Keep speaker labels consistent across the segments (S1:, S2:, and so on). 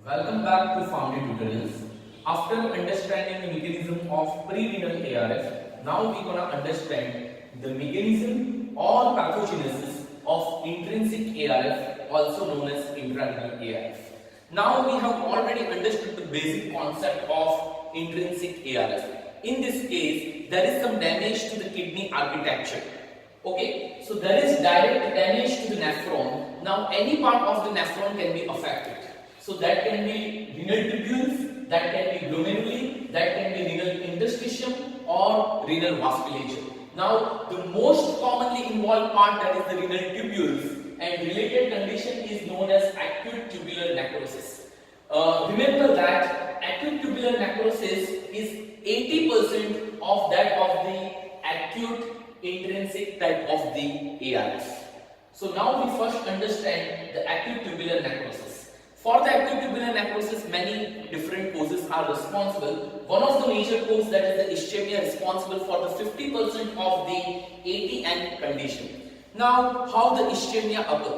S1: Welcome back to Family Tutorials. After understanding the mechanism of pre-renal ARF, now we're gonna understand the mechanism or pathogenesis of intrinsic ARF, also known as intra-renal ARF. Now we have already understood the basic concept of intrinsic ARF. In this case, there is some damage to the kidney architecture. Okay, so there is direct damage to the nephron. Now any part of the nephron can be affected. So that can be renal tubules, that can be glomeruli, that can be renal interstitium or renal vasculature. Now the most commonly involved part, that is the renal tubules, and related condition is known as acute tubular necrosis. Remember that acute tubular necrosis is 80% of that of the acute intrinsic type of the ARF. So now we first understand the acute tubular necrosis. For the acute tubular necrosis, many different causes are responsible. One of the major causes, that is the ischemia, responsible for the 50% of the ATN condition. Now, how the ischemia occur?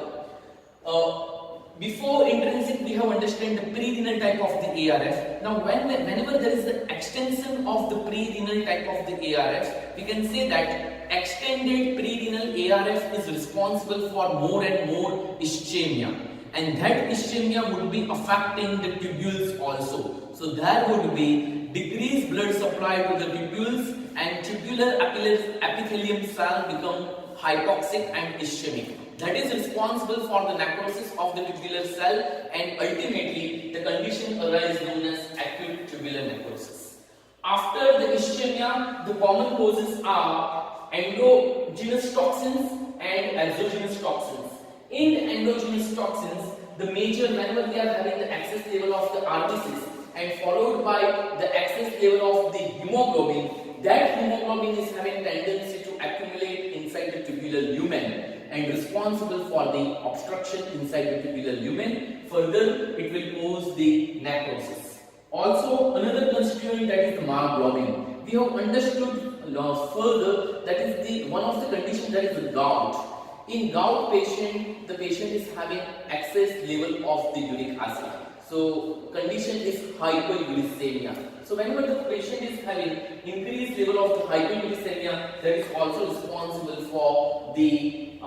S1: Before intrinsic, we have understand the pre-renal type of the ARF. Now, whenever there is the extension of the pre-renal type of the ARF, we can say that extended pre-renal ARF is responsible for more and more ischemia. And that ischemia would be affecting the tubules also. So there would be decreased blood supply to the tubules and tubular epithelium cell become hypoxic and ischemic. That is responsible for the necrosis of the tubular cell, and ultimately the condition arises known as acute tubular necrosis. After the ischemia, the common causes are endogenous toxins and exogenous toxins. In endogenous toxins, the major, whenever we are having the excess level of the RBCs and followed by the excess level of the hemoglobin, that hemoglobin is having tendency to accumulate inside the tubular lumen and responsible for the obstruction inside the tubular lumen. Further, it will cause the necrosis. Also, another constituent, that is the myoglobin. We have understood further that is the one of the conditions, that is the gout. In gout patient, the patient is having excess level of the uric acid. So condition is hyperuricemia. So whenever the patient is having increased level of the hyperuricemia, that is also responsible for the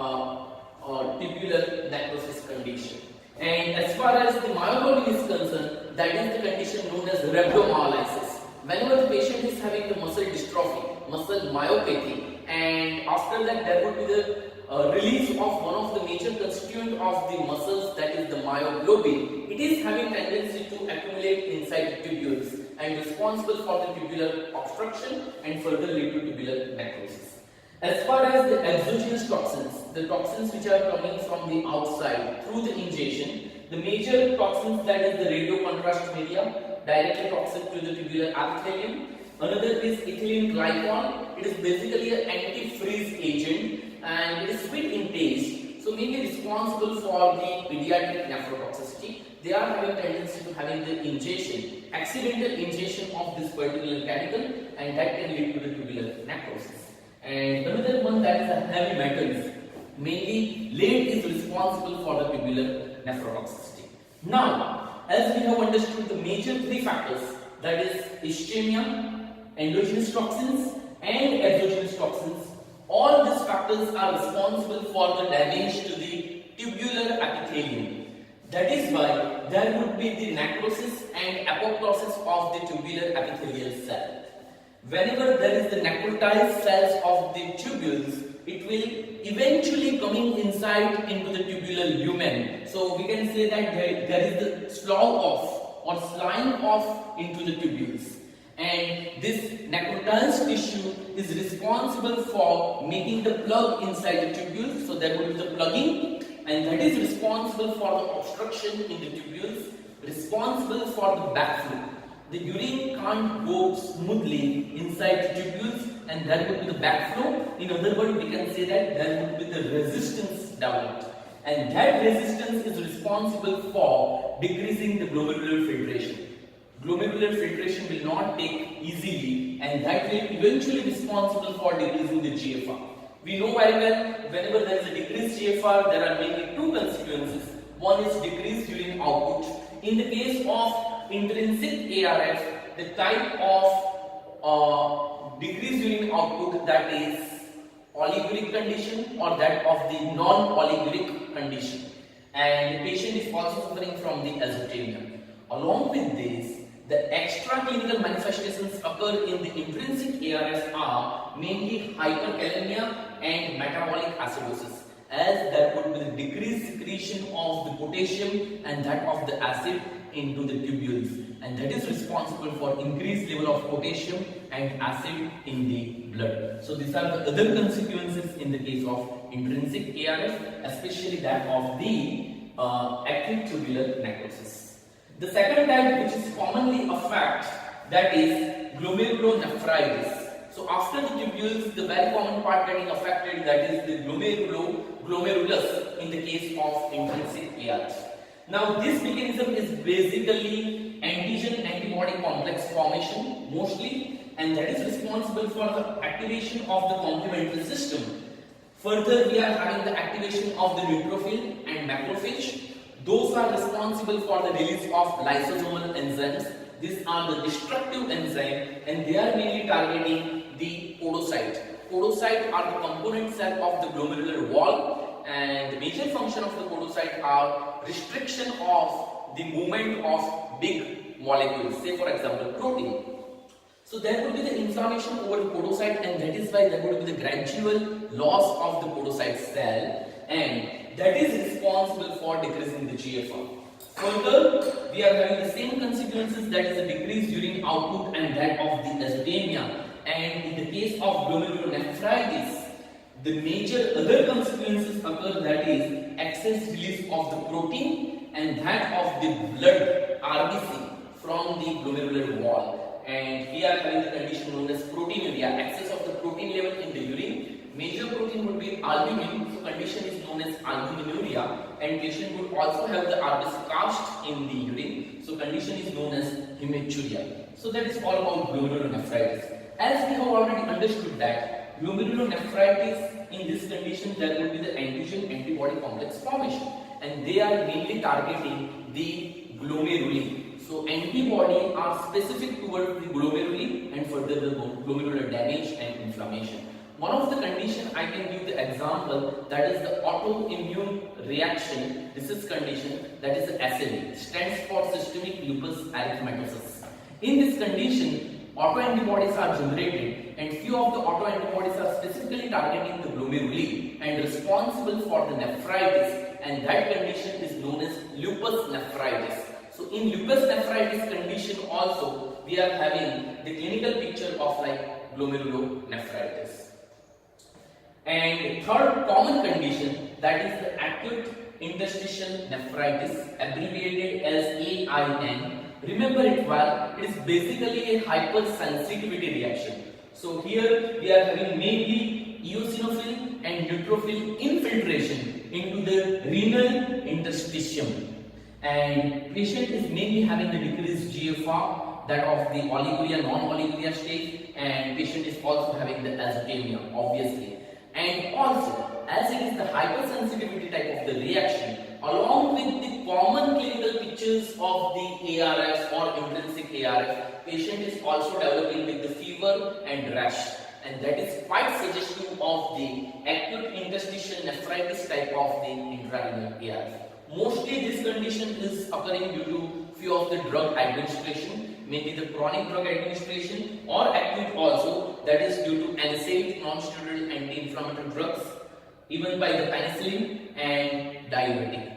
S1: tubular necrosis condition. And as far as the myoglobin is concerned, that is the condition known as rhabdomyolysis. Whenever the patient is having the muscle dystrophy, muscle myopathy, and after that there would be the release of one of the major constituent of the muscles, that is the myoglobin. It is having tendency to accumulate inside the tubules and responsible for the tubular obstruction and further lead to tubular necrosis. As far as the exogenous toxins, the toxins which are coming from the outside through the ingestion, the major toxins, that is the radiocontrast media, directly toxic to the tubular epithelium. Another is ethylene glycol. It is basically an antifreeze agent and it is sweet in taste, so may be responsible for the pediatric nephrotoxicity. They are having tendency to having the ingestion, accidental ingestion of this particular chemical, and that can lead to the tubular necrosis. And another one, that is the heavy metals. Mainly lead is responsible for the tubular nephrotoxicity. Now, as we have understood the major three factors, that is ischemia, endogenous toxins and exogenous toxins, all these factors are responsible for the damage to the tubular epithelium. That is why there would be the necrosis and apoptosis of the tubular epithelial cell. Whenever there is the necrotized cells of the tubules, it will eventually coming inside into the tubular lumen. So we can say that there is the slough off or slime off into the tubules. And this necrotized tissue is responsible for making the plug inside the tubules. So there will be the plugging, and that is responsible for the obstruction in the tubules, responsible for the backflow. The urine can't go smoothly inside the tubules, and there would be the backflow. In other words, we can say that there would be the resistance developed, and that resistance is responsible for decreasing the glomerular filtration. Glomerular filtration will not take easily, and that will eventually be responsible for decreasing the GFR. We know very well, whenever there is a decreased GFR, there are mainly two consequences. One is decreased urine output. In the case of intrinsic ARF, the type of decreased urine output, that is oliguric condition or that of the non-oliguric condition, and the patient is also suffering from the azotemia. Along with this, the extra clinical manifestations occur in the intrinsic ARS are mainly hyperkalemia and metabolic acidosis, as there would be the decreased secretion of the potassium and that of the acid into the tubules, and that is responsible for increased level of potassium and acid in the blood. So these are the other consequences in the case of intrinsic ARS, especially that of the acute tubular necrosis. The second type, which is commonly affect, that is glomerulonephritis. So after the tubules, the very common part getting affected, that is the glomerulus in the case of intrinsic ARS. Now this mechanism is basically antigen-antibody complex formation mostly, and that is responsible for the activation of the complementary system. Further, we are having the activation of the neutrophil and macrophage. Those are responsible for the release of lysosomal enzymes. These are the destructive enzymes, and they are mainly targeting the podocyte. Podocyte are the component cell of the glomerular wall, and the major function of the podocyte are restriction of the movement of big molecules, say for example protein. So there will be the inflammation over the podocyte, and that is why there will be the gradual loss of the podocyte cell, and that is responsible for decreasing the GFR. Further, we are having the same consequences, that is a decreased urine output and that of the azotemia. And in the case of glomerulonephritis, the major other consequences occur, that is excess release of the protein and that of the blood RBC from the glomerular wall. And we are having the condition known as proteinuria, excess of the protein level in the urine. Major protein would be albumin, so condition is known as albuminuria, and patient would also have the RBC cast in the urine, so condition is known as hematuria. So that is all about glomerulonephritis. As we have already understood that glomerulonephritis, in this condition there will be the antigen-antibody complex formation, and they are mainly targeting the glomeruli. So antibody are specific towards the glomeruli and further the glomerular damage and inflammation. One of the condition I can give the example, that is the autoimmune reaction. This is condition, that is the SLE, stands for systemic lupus erythematosus. In this condition, autoantibodies are generated, and few of the autoantibodies are specifically targeting the glomeruli and responsible for the nephritis, and that condition is known as lupus nephritis. So in lupus nephritis condition also, we are having the clinical picture of like glomerulonephritis. And third common condition, that is the acute interstitial nephritis, abbreviated as AIN. Remember it well, it is basically a hypersensitivity reaction. So here we are having mainly eosinophil and neutrophil infiltration into the renal interstitium. And patient is mainly having the decreased GFR, that of the oliguria, non-oliguria stage, and patient is also having the azotemia, obviously. And also, as it is the hypersensitivity type of the reaction, along with the common clinical pictures of the ARS or intrinsic ARS, patient is also developing with the fever and rash, and that is quite suggestive of the acute interstitial nephritis type of the intrarenal ARS. Mostly this condition is occurring due to few of the drug administration, maybe the chronic drug administration, or acute also, that is due to NSAID, non-steroidal anti-inflammatory drugs, even by the penicillin and diuretic.